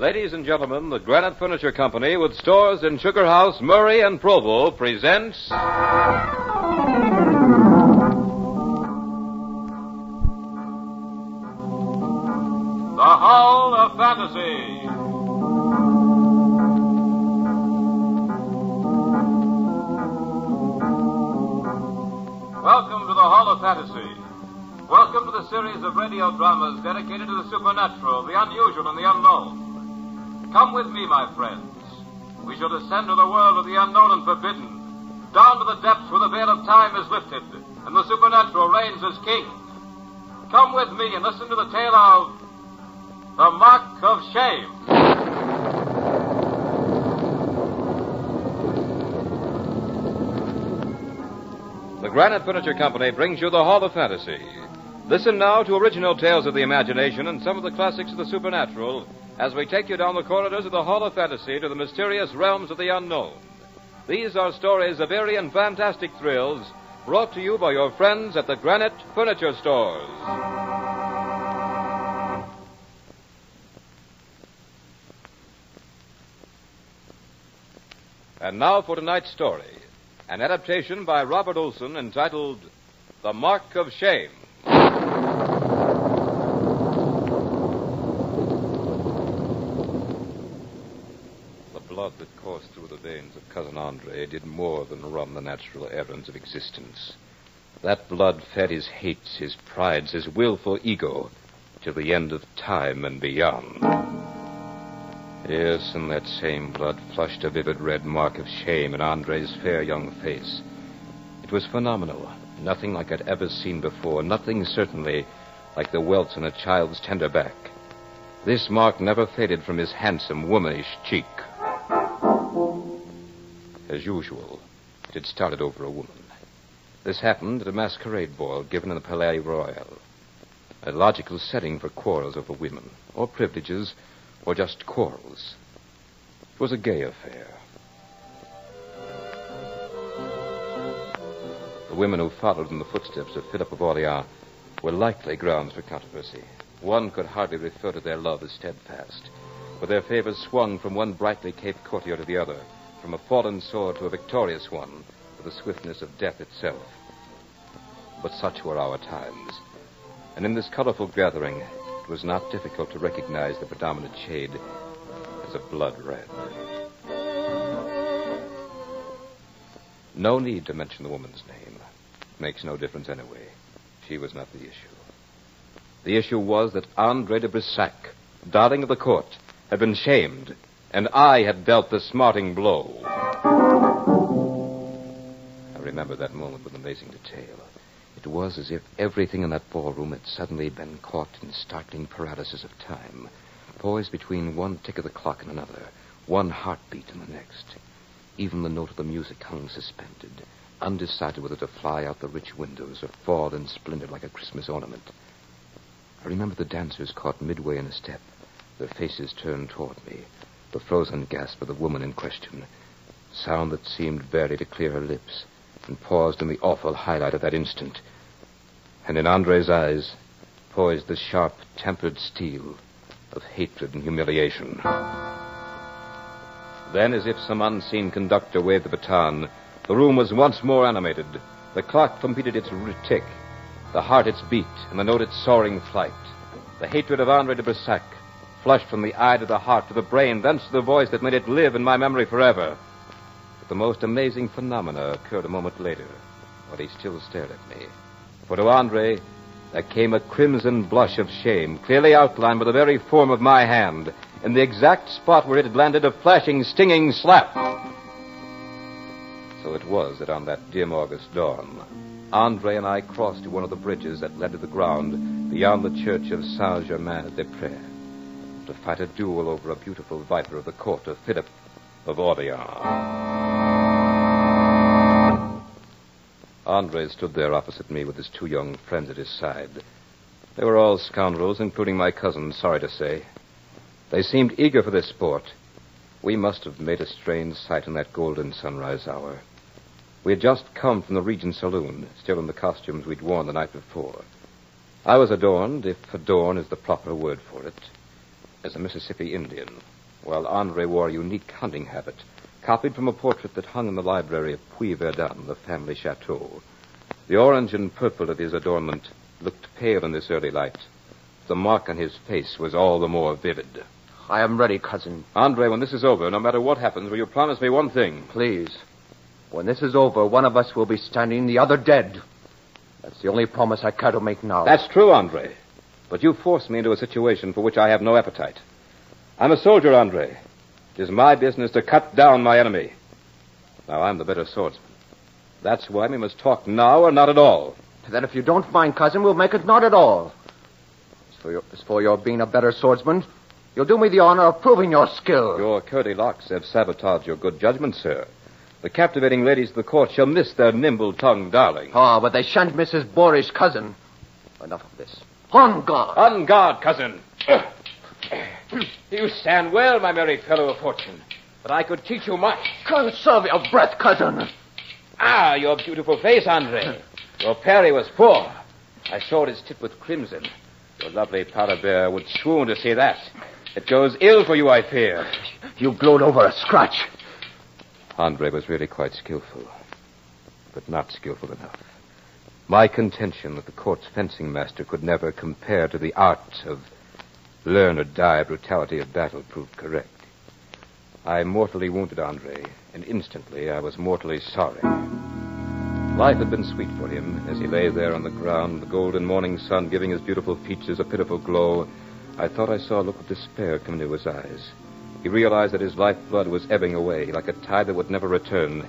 Ladies and gentlemen, the Granite Furniture Company, with stores in Sugar House, Murray, and Provo, presents... The Hall of Fantasy. Welcome to the Hall of Fantasy. Welcome to the series of radio dramas dedicated to the supernatural, the unusual, and the unknown. Come with me, my friends. We shall descend to the world of the unknown and forbidden, down to the depths where the veil of time is lifted, and the supernatural reigns as king. Come with me and listen to the tale of The Mark of Shame. The Granite Furniture Company brings you the Hall of Fantasy. Listen now to original tales of the imagination and some of the classics of the supernatural as we take you down the corridors of the Hall of Fantasy to the mysterious realms of the unknown. These are stories of eerie and fantastic thrills brought to you by your friends at the Granite Furniture Stores. And now for tonight's story, an adaptation by Robert Olson entitled The Mark of Shame. The blood that coursed through the veins of Cousin Andre did more than run the natural errands of existence. That blood fed his hates, his prides, his willful ego, till the end of time and beyond. Yes, and that same blood flushed a vivid red mark of shame in Andre's fair young face. It was phenomenal. Nothing like I'd ever seen before. Nothing, certainly, like the welts on a child's tender back. This mark never faded from his handsome, womanish cheek. As usual, it had started over a woman. This happened at a masquerade ball given in the Palais Royal. A logical setting for quarrels over women, or privileges, or just quarrels. It was a gay affair. The women who followed in the footsteps of Philip of Orleans were likely grounds for controversy. One could hardly refer to their love as steadfast, for their favors swung from one brightly caped courtier to the other, from a fallen sword to a victorious one, with the swiftness of death itself. But such were our times, and in this colorful gathering, it was not difficult to recognize the predominant shade as a blood red. No need to mention the woman's name. It makes no difference anyway. She was not the issue. The issue was that Andre de Brissac, darling of the court, had been shamed, and I had dealt the smarting blow. I remember that moment with amazing detail. It was as if everything in that ballroom had suddenly been caught in startling paralysis of time, poised between one tick of the clock and another, one heartbeat and the next. Even the note of the music hung suspended, undecided whether to fly out the rich windows or fall in splendor like a Christmas ornament. I remember the dancers caught midway in a step, their faces turned toward me, the frozen gasp of the woman in question, sound that seemed barely to clear her lips, and paused in the awful highlight of that instant. And in Andre's eyes, poised the sharp, tempered steel of hatred and humiliation. Then, as if some unseen conductor waved the baton, the room was once more animated. The clock completed its tick, the heart its beat, and the note its soaring flight. The hatred of Andre de Brissac flushed from the eye to the heart to the brain, thence to the voice that made it live in my memory forever. But the most amazing phenomena occurred a moment later, while he still stared at me. For to Andre, there came a crimson blush of shame, clearly outlined by the very form of my hand, in the exact spot where it had landed a flashing, stinging slap. So it was that on that dim August dawn, Andre and I crossed to one of the bridges that led to the ground beyond the church of Saint-Germain-des-Prés to fight a duel over a beautiful viper of the court of Philip of Orleans. Andre stood there opposite me with his two young friends at his side. They were all scoundrels, including my cousin, sorry to say. They seemed eager for this sport. We must have made a strange sight in that golden sunrise hour. We had just come from the Regent Saloon, still in the costumes we'd worn the night before. I was adorned, if adorn is the proper word for it, as a Mississippi Indian, while Andre wore a unique hunting habit, copied from a portrait that hung in the library of Fili-Bard, the family chateau. The orange and purple of his adornment looked pale in this early light. The mark on his face was all the more vivid. I am ready, cousin. Andre, when this is over, no matter what happens, will you promise me one thing? Please. When this is over, one of us will be standing, the other dead. That's the only promise I care to make now. That's true, Andre. But you forced me into a situation for which I have no appetite. I'm a soldier, Andre. It is my business to cut down my enemy. Now, I'm the better swordsman. That's why we must talk now or not at all. Then if you don't mind, cousin, we'll make it not at all. As for your being a better swordsman, you'll do me the honor of proving your skill. Your curly locks have sabotaged your good judgment, sir. The captivating ladies of the court shall miss their nimble-tongued darling. Oh, but they shan't miss his boorish cousin. Enough of this. On guard. On guard, cousin. You stand well, my merry fellow of fortune. But I could teach you much. Conserve your breath, cousin. Ah, your beautiful face, Andre. Your parry was poor. I saw it tipped with crimson. Your lovely powder bear would swoon to see that. It goes ill for you, I fear. You glowed over a scratch. Andre was really quite skillful, but not skillful enough. My contention that the court's fencing master could never compare to the art of learn-or-die brutality of battle proved correct. I mortally wounded Andre, and instantly I was mortally sorry. Life had been sweet for him as he lay there on the ground, the golden morning sun giving his beautiful features a pitiful glow. I thought I saw a look of despair come into his eyes. He realized that his lifeblood was ebbing away like a tide that would never return.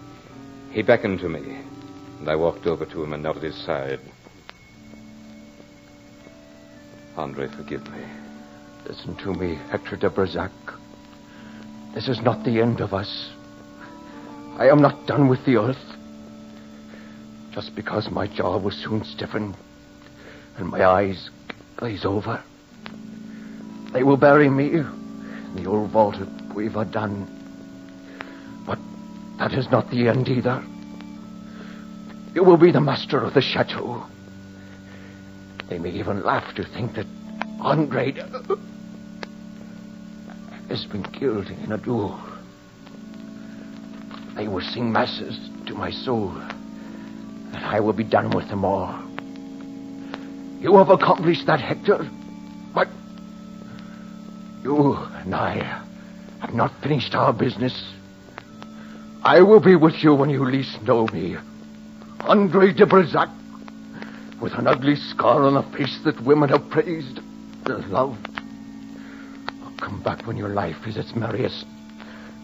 He beckoned to me, and I walked over to him and knelt at his side. Andre, forgive me. Listen to me, Hector de Berzac. This is not the end of us. I am not done with the earth. Just because my jaw will soon stiffen and my eyes glaze over, they will bury me in the old vault of Puy-Verdun. But that is not the end either. You will be the master of the chateau. They may even laugh to think that Andre has been killed in a duel. They will sing masses to my soul, and I will be done with them all. You have accomplished that, Hector, but you and I have not finished our business. I will be with you when you least know me. Andre de Berzac, with an ugly scar on a face that women have praised and loved. I'll come back when your life is its merriest.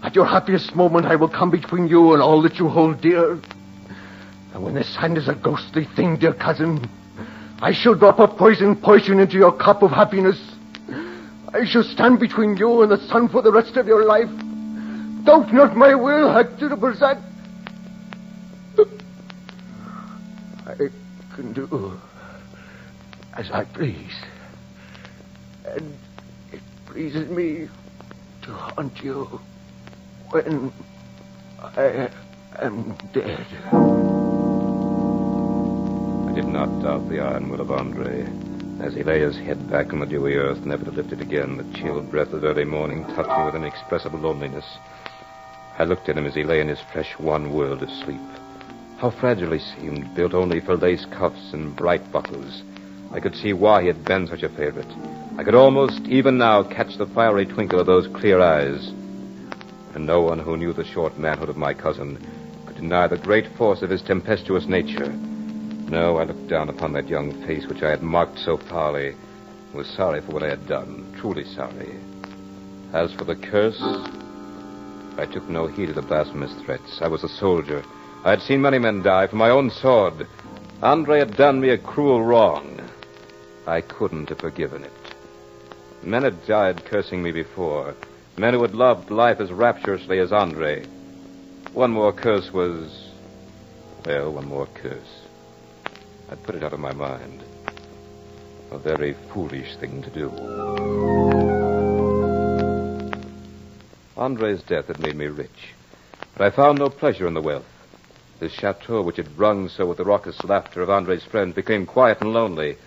At your happiest moment, I will come between you and all that you hold dear. And when this hand is a ghostly thing, dear cousin, I shall drop a poison into your cup of happiness. I shall stand between you and the sun for the rest of your life. Doubt not my will, Hector de Berzac. I can do as I please. And it pleases me to haunt you when I am dead. I did not doubt the iron will of Andre. As he lay his head back on the dewy earth, never to lift it again, the chill breath of early morning touched me with inexpressible loneliness. I looked at him as he lay in his fresh, one world of sleep. How fragile he seemed, built only for lace cuffs and bright buckles. I could see why he had been such a favorite. I could almost, even now, catch the fiery twinkle of those clear eyes. And no one who knew the short manhood of my cousin could deny the great force of his tempestuous nature. No, I looked down upon that young face which I had marked so foully, and was sorry for what I had done, truly sorry. As for the curse, I took no heed of the blasphemous threats. I was a soldier. I had seen many men die for my own sword. Andre had done me a cruel wrong. I couldn't have forgiven it. Men had died cursing me before. Men who had loved life as rapturously as Andre. One more curse. I'd put it out of my mind. A very foolish thing to do. Andre's death had made me rich, but I found no pleasure in the wealth. This chateau, which had rung so with the raucous laughter of Andre's friends, became quiet and lonely.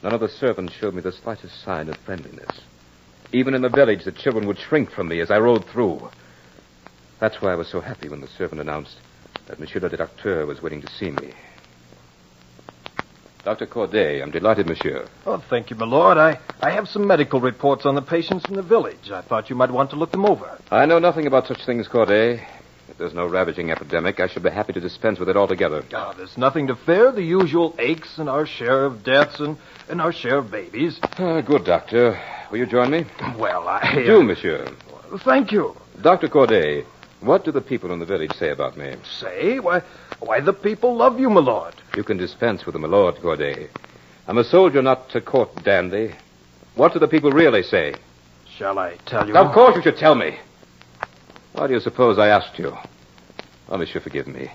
None of the servants showed me the slightest sign of friendliness. Even in the village, the children would shrink from me as I rode through. That's why I was so happy when the servant announced that Monsieur le Docteur was waiting to see me. Dr. Corday, I'm delighted, monsieur. Oh, thank you, my lord. I have some medical reports on the patients from the village. I thought you might want to look them over. I know nothing about such things, Corday. If there's no ravaging epidemic, I should be happy to dispense with it altogether. There's nothing to fear. The usual aches and our share of deaths and our share of babies. Good, doctor. Will you join me? Well, Do, monsieur. Thank you. Dr. Corday, what do the people in the village say about me? Say? Why, the people love you, my lord. You can dispense with them, my lord, Corday. I'm a soldier, not a court dandy. What do the people really say? Shall I tell you? Of course you should tell me. Why do you suppose I asked you? Oh, monsieur, forgive me.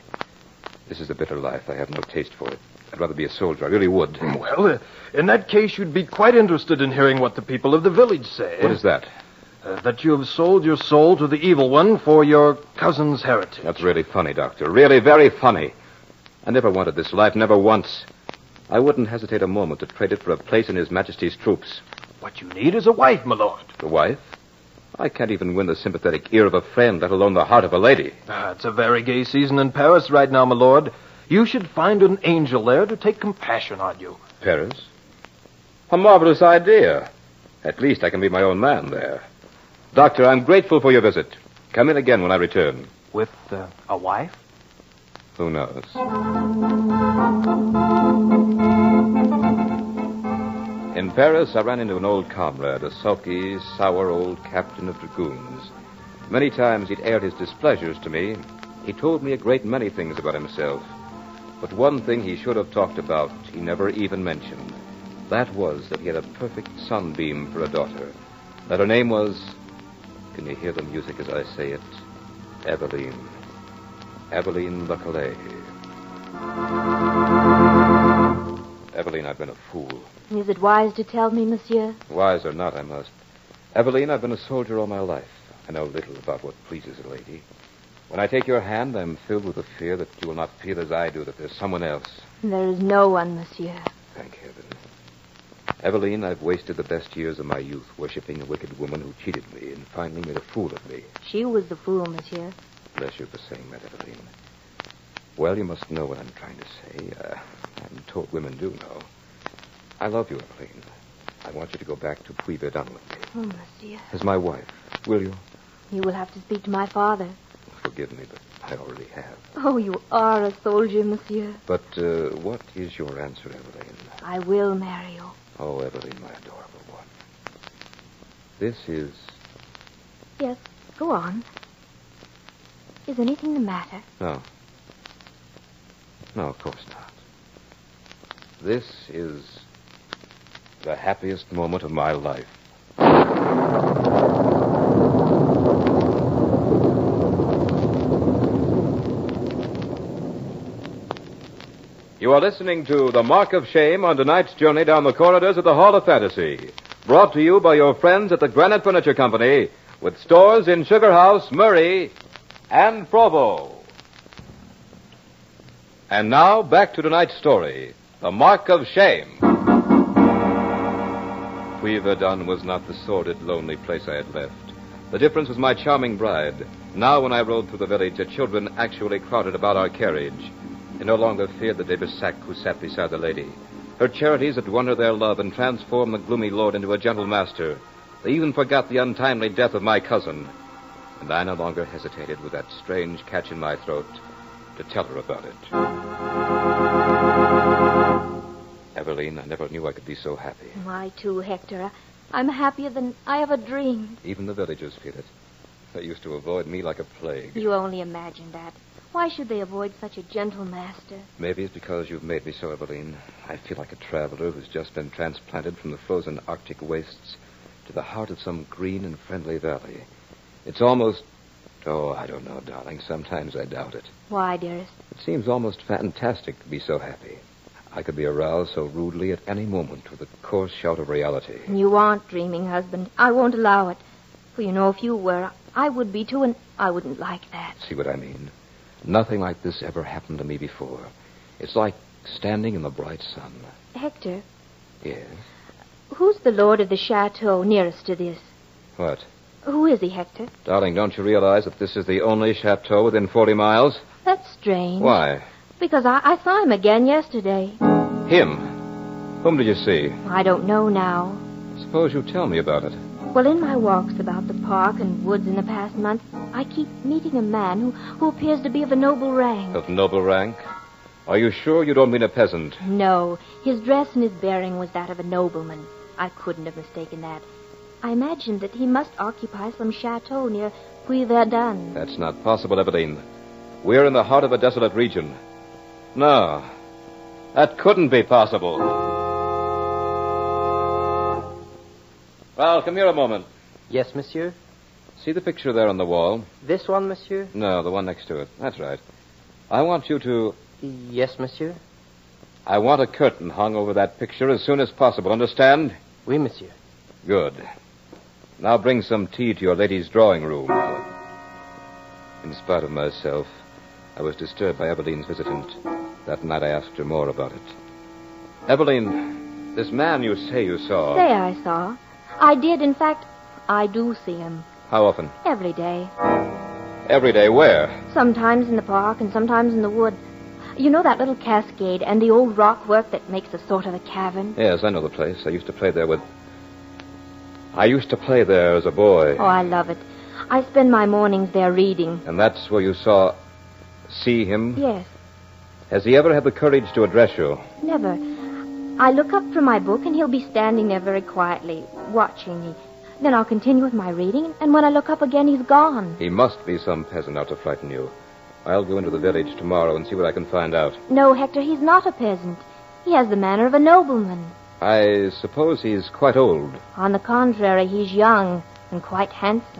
This is a bitter life. I have no taste for it. I'd rather be a soldier. I really would. Well, in that case, you'd be quite interested in hearing what the people of the village say. What is that? That you have sold your soul to the evil one for your cousin's heritage. That's really funny, Doctor. Really very funny. I never wanted this life, never once. I wouldn't hesitate a moment to trade it for a place in His Majesty's troops. What you need is a wife, my lord. The wife? I can't even win the sympathetic ear of a friend, let alone the heart of a lady. It's a very gay season in Paris right now, my lord. You should find an angel there to take compassion on you. Paris? A marvelous idea. At least I can be my own man there. Doctor, I'm grateful for your visit. Come in again when I return. With a wife? Who knows? In Paris, I ran into an old comrade, a sulky, sour old captain of dragoons. Many times he'd aired his displeasures to me. He told me a great many things about himself. But one thing he should have talked about, he never even mentioned. That was that he had a perfect sunbeam for a daughter. That her name was... Can you hear the music as I say it? Eveline. Eveline Lecalais. Eveline, I've been a fool. Is it wise to tell me, monsieur? Wise or not, I must. Eveline, I've been a soldier all my life. I know little about what pleases a lady. When I take your hand, I'm filled with the fear that you will not feel as I do, that there's someone else. There is no one, monsieur. Thank heaven. Eveline, I've wasted the best years of my youth worshipping a wicked woman who cheated me and finally made a fool of me. She was the fool, monsieur. Bless you for saying that, Eveline. Well, you must know what I'm trying to say. I'm told women do know. I love you, Eveline. I want you to go back to Fili-Bard with me. Oh, monsieur. As my wife. Will you? You will have to speak to my father. Forgive me, but I already have. Oh, you are a soldier, monsieur. But what is your answer, Eveline? I will marry you. Oh, Eveline, my adorable one. This is... Yes, go on. Is anything the matter? No. No, of course not. This is the happiest moment of my life. You are listening to The Mark of Shame on tonight's journey down the corridors of the Hall of Fantasy. Brought to you by your friends at the Granite Furniture Company, with stores in Sugar House, Murray, and Provo. And now, back to tonight's story, The Mark of Shame. Fili-Bard was not the sordid, lonely place I had left. The difference was my charming bride. Now, when I rode through the village, the children actually crowded about our carriage. They no longer feared the Debersac who sat beside the lady. Her charities had won her their love and transformed the gloomy lord into a gentle master. They even forgot the untimely death of my cousin. And I no longer hesitated with that strange catch in my throat to tell her about it. Eveline, I never knew I could be so happy. I too, Hector. I'm happier than I ever dreamed. Even the villagers feel it. They used to avoid me like a plague. You only imagine that. Why should they avoid such a gentle master? Maybe it's because you've made me so, Eveline. I feel like a traveler who's just been transplanted from the frozen Arctic wastes to the heart of some green and friendly valley. It's almost... Oh, I don't know, darling. Sometimes I doubt it. Why, dearest? It seems almost fantastic to be so happy. I could be aroused so rudely at any moment with a coarse shout of reality. You aren't dreaming, husband. I won't allow it. For you know, if you were, I would be too, and I wouldn't like that. See what I mean? Nothing like this ever happened to me before. It's like standing in the bright sun. Hector? Yes? Who's the lord of the chateau nearest to this? What? Who is he, Hector? Darling, don't you realize that this is the only chateau within 40 miles? That's strange. Why? Because I saw him again yesterday. Him? Whom did you see? I don't know now. Suppose you tell me about it. Well, in my walks about the park and woods in the past month, I keep meeting a man who appears to be of a noble rank. Of noble rank? Are you sure you don't mean a peasant? No. His dress and his bearing was that of a nobleman. I couldn't have mistaken that. I imagined that he must occupy some chateau near Fili-Bard. That's not possible, Eveline. We're in the heart of a desolate region. No, that couldn't be possible. Well, come here a moment. Yes, monsieur? See the picture there on the wall? This one, monsieur? No, the one next to it. That's right. I want you to... Yes, monsieur? I want a curtain hung over that picture as soon as possible, understand? Oui, monsieur. Good. Now bring some tea to your lady's drawing room. In spite of myself, I was disturbed by Eveline's visitant. That night I asked her more about it. Eveline, this man you say you saw... Say I saw. I did, in fact, I do see him. How often? Every day. Every day where? Sometimes in the park and sometimes in the wood. You know that little cascade and the old rock work that makes a sort of a cavern? Yes, I know the place. I used to play there as a boy. Oh, I love it. I spend my mornings there reading. And that's where you see him? Yes. Has he ever had the courage to address you? Never. I look up from my book and he'll be standing there very quietly, watching me. Then I'll continue with my reading, and when I look up again, he's gone. He must be some peasant out to frighten you. I'll go into the village tomorrow and see what I can find out. No, Hector, he's not a peasant. He has the manner of a nobleman. I suppose he's quite old. On the contrary, he's young and quite handsome.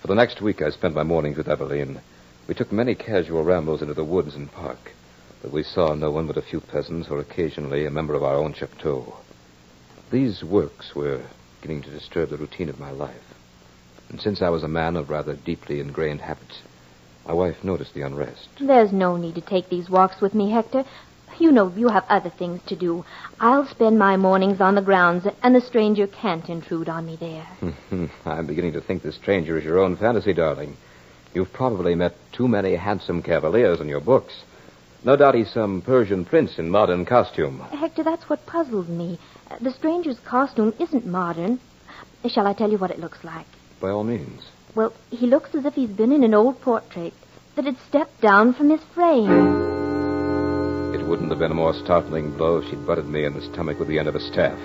For the next week, I spent my mornings with Eveline. We took many casual rambles into the woods and park, but we saw no one but a few peasants or occasionally a member of our own chateau. These works were beginning to disturb the routine of my life. And since I was a man of rather deeply ingrained habits, my wife noticed the unrest. There's no need to take these walks with me, Hector. You know you have other things to do. I'll spend my mornings on the grounds, and the stranger can't intrude on me there. I'm beginning to think the stranger is your own fantasy, darling. You've probably met too many handsome cavaliers in your books. No doubt he's some Persian prince in modern costume. Hector, that's what puzzles me. The stranger's costume isn't modern. Shall I tell you what it looks like? By all means. Well, he looks as if he's been in an old portrait that had stepped down from his frame. It wouldn't have been a more startling blow if she'd butted me in the stomach with the end of a staff.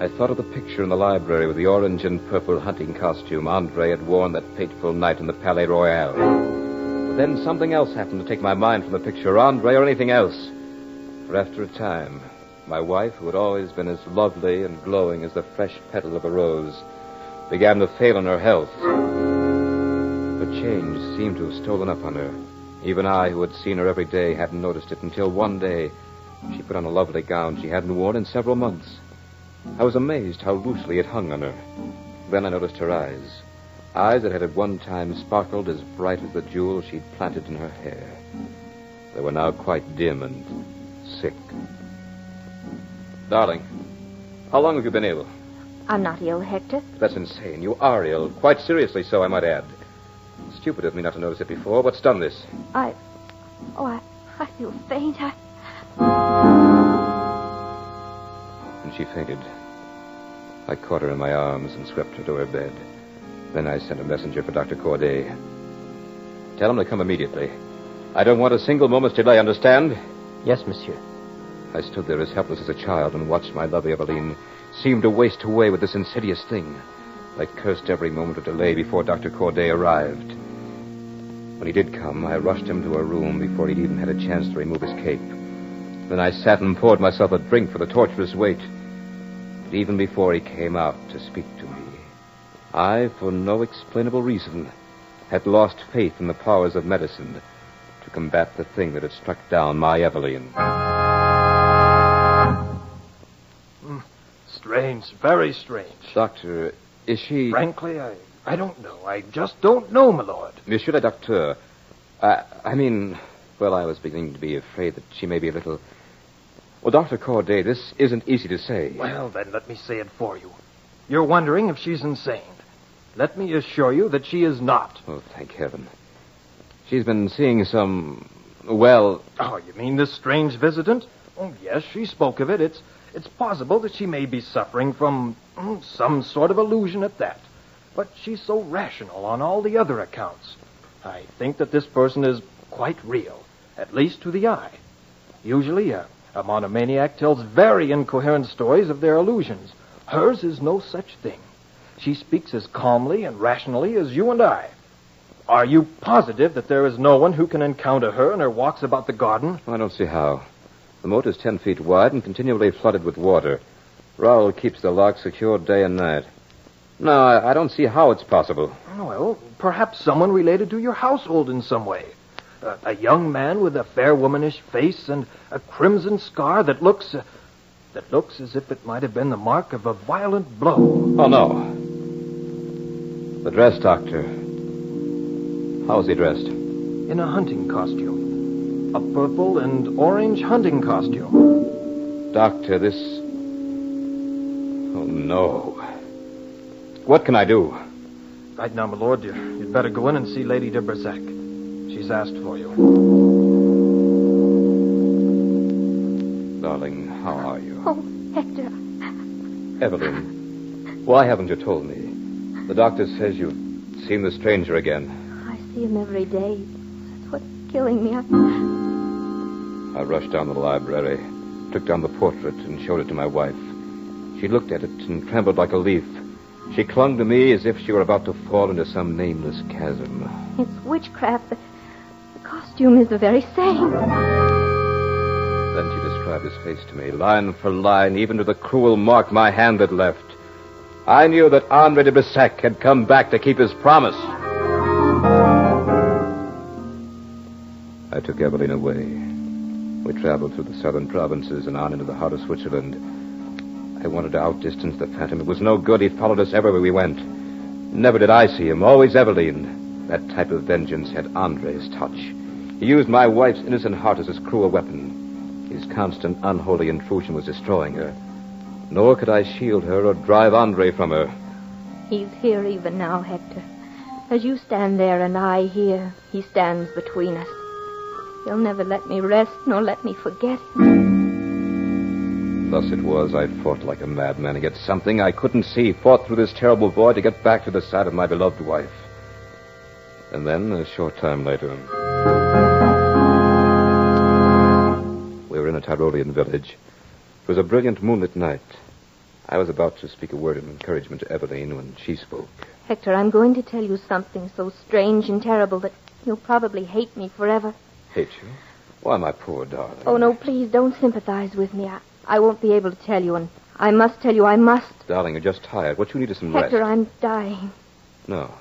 I thought of the picture in the library with the orange and purple hunting costume Andre had worn that fateful night in the Palais Royal. But then something else happened to take my mind from the picture, Andre or anything else. For after a time, my wife, who had always been as lovely and glowing as the fresh petal of a rose, began to fail in her health. Her change seemed to have stolen up on her. Even I, who had seen her every day, hadn't noticed it until one day she put on a lovely gown she hadn't worn in several months. I was amazed how loosely it hung on her. Then I noticed her eyes that had at one time sparkled as bright as the jewel she'd planted in her hair. They were now quite dim and sick. Darling, how long have you been ill? I'm not ill, Hector. That's insane. You are ill. Quite seriously so, I might add. Stupid of me not to notice it before. What's done this? I feel faint. And she fainted. I caught her in my arms and swept her to her bed. Then I sent a messenger for Dr. Corday. Tell him to come immediately. I don't want a single moment's delay, understand? Yes, monsieur. I stood there as helpless as a child and watched my lovely Eveline seem to waste away with this insidious thing. I cursed every moment of delay before Dr. Corday arrived. When he did come, I rushed him to a room before he'd even had a chance to remove his cape. Then I sat and poured myself a drink for the torturous wait. But even before he came out to speak to me, I, for no explainable reason, had lost faith in the powers of medicine to combat the thing that had struck down my Eveline. Strange, very strange. Doctor, is she... Frankly, I don't know. I just don't know, my lord. Monsieur le Docteur, I was beginning to be afraid that she may be a little... Well, Dr. Corday, this isn't easy to say. Well, then, let me say it for you. You're wondering if she's insane. Let me assure you that she is not. Oh, thank heaven. She's been seeing some... Well... Oh, you mean this strange visitant? Oh, yes, she spoke of it. It's possible that she may be suffering from some sort of illusion at that. But she's so rational on all the other accounts. I think that this person is quite real, at least to the eye. Usually, a monomaniac tells very incoherent stories of their illusions. Hers is no such thing. She speaks as calmly and rationally as you and I. Are you positive that there is no one who can encounter her in her walks about the garden? I don't see how. The moat is 10 feet wide and continually flooded with water. Raoul keeps the lock secured day and night. No, I don't see how it's possible. Well, perhaps someone related to your household in some way. A young man with a fair womanish face and a crimson scar that looks as if it might have been the mark of a violent blow. Oh, no. The dress doctor. How is he dressed? In a hunting costume. A purple and orange hunting costume. Doctor, this... Oh, no. What can I do? Right now, my lord, you'd better go in and see Lady de Bersac. She's asked for you. Darling, how are you? Oh, Hector. Evelyn, why haven't you told me? The doctor says you've seen the stranger again. I see him every day. That's what's killing me. I rushed down to the library, took down the portrait, and showed it to my wife. She looked at it and trembled like a leaf. She clung to me as if she were about to fall into some nameless chasm. It's witchcraft. The costume is the very same. Then she described his face to me, line for line, even to the cruel mark my hand had left. I knew that Andre de Brissac had come back to keep his promise. I took Evelyn away. We traveled through the southern provinces and on into the heart of Switzerland. I wanted to outdistance the Phantom. It was no good. He followed us everywhere we went. Never did I see him. Always Evelyn. That type of vengeance had Andre's touch. He used my wife's innocent heart as his cruel weapon. His constant, unholy intrusion was destroying her. Nor could I shield her or drive Andre from her. He's here even now, Hector. As you stand there and I here, he stands between us. He'll never let me rest nor let me forget him. Thus it was I fought like a madman against something I couldn't see, fought through this terrible void to get back to the side of my beloved wife. And then, a short time later, we were in a Tyrolean village. It was a brilliant moonlit night. I was about to speak a word of encouragement to Evelyn when she spoke. Hector, I'm going to tell you something so strange and terrible that you'll probably hate me forever. Hate you? Why, my poor darling. Oh, no, please don't sympathize with me. I won't be able to tell you, and I must tell you, I must. Darling, you're just tired. What you need is some Hector, rest. I'm dying. No.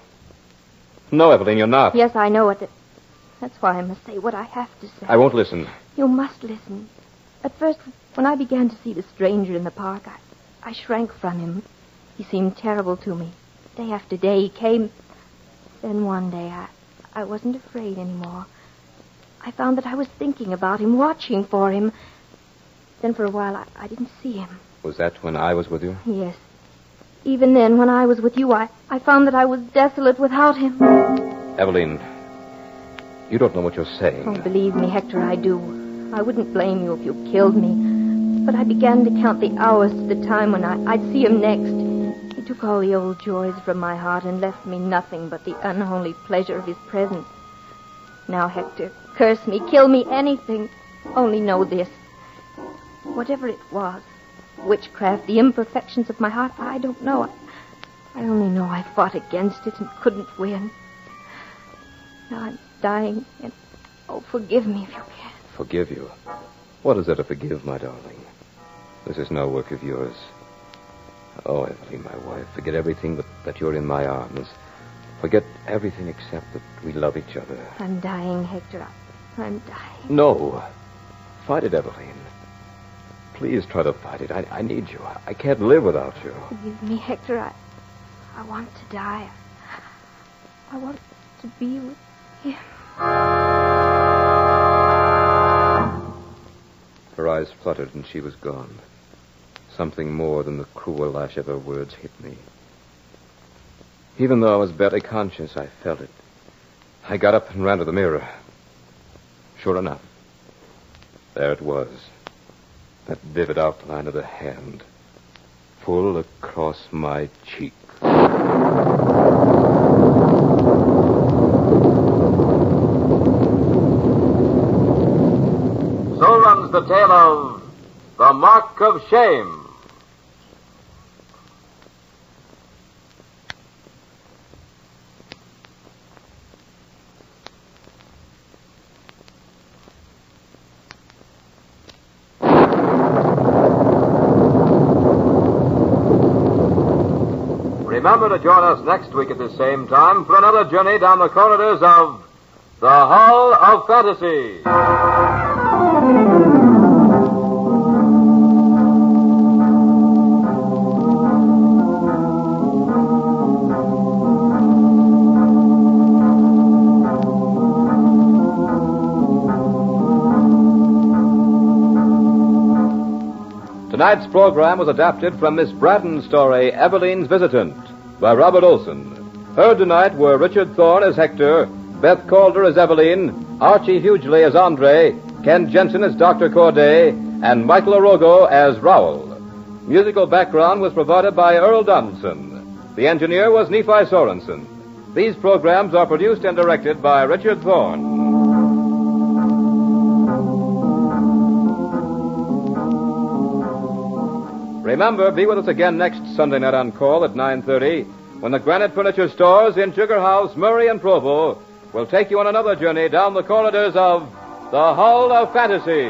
No, Evelyn, you're not. Yes, I know it. That's why I must say what I have to say. I won't listen. You must listen. At first, when I began to see the stranger in the park, I shrank from him. He seemed terrible to me. Day after day he came. Then one day I wasn't afraid anymore. I found that I was thinking about him, watching for him. Then for a while I didn't see him. Was that when I was with you? Yes. Even then, when I was with you, I found that I was desolate without him. Evelyn, you don't know what you're saying. Oh, believe me, Hector, I do. I wouldn't blame you if you killed me. But I began to count the hours to the time when I'd see him next. He took all the old joys from my heart and left me nothing but the unholy pleasure of his presence. Now, Hector, curse me, kill me, anything. Only know this. Whatever it was, witchcraft, the imperfections of my heart, I don't know. I only know I fought against it and couldn't win. Now I'm dying, and, oh, forgive me if you can. Forgive you? What is there to forgive, my darling? This is no work of yours. Oh, Evelyn, my wife, forget everything but that you're in my arms. Forget everything except that we love each other. I'm dying, Hector. I'm dying. No. Fight it, Evelyn. Please try to fight it. I need you. I can't live without you. Forgive me, Hector. I want to die. I want to be with him. Her eyes fluttered and she was gone. something more than the cruel lash of her words hit me. Even though I was barely conscious, I felt it. I got up and ran to the mirror. Sure enough, there it was. That vivid outline of the hand, full across my cheek. So runs the tale of The Mark of Shame. Remember to join us next week at the same time for another journey down the corridors of the Hall of Fantasy. Tonight's program was adapted from Miss Braddon's story, Eveline's Visitant, by Robert Olson. Heard tonight were Richard Thorne as Hector, Beth Calder as Eveline, Archie Hughley as Andre, Ken Jensen as Dr. Corday, and Michael Orogo as Rowell. Musical background was provided by Earl Donaldson. The engineer was Nephi Sorensen. These programs are produced and directed by Richard Thorne. Remember, be with us again next Sunday night on call at 9:30 when the Granite Furniture Stores in Sugar House, Murray, and Provo will take you on another journey down the corridors of the Hall of Fantasy.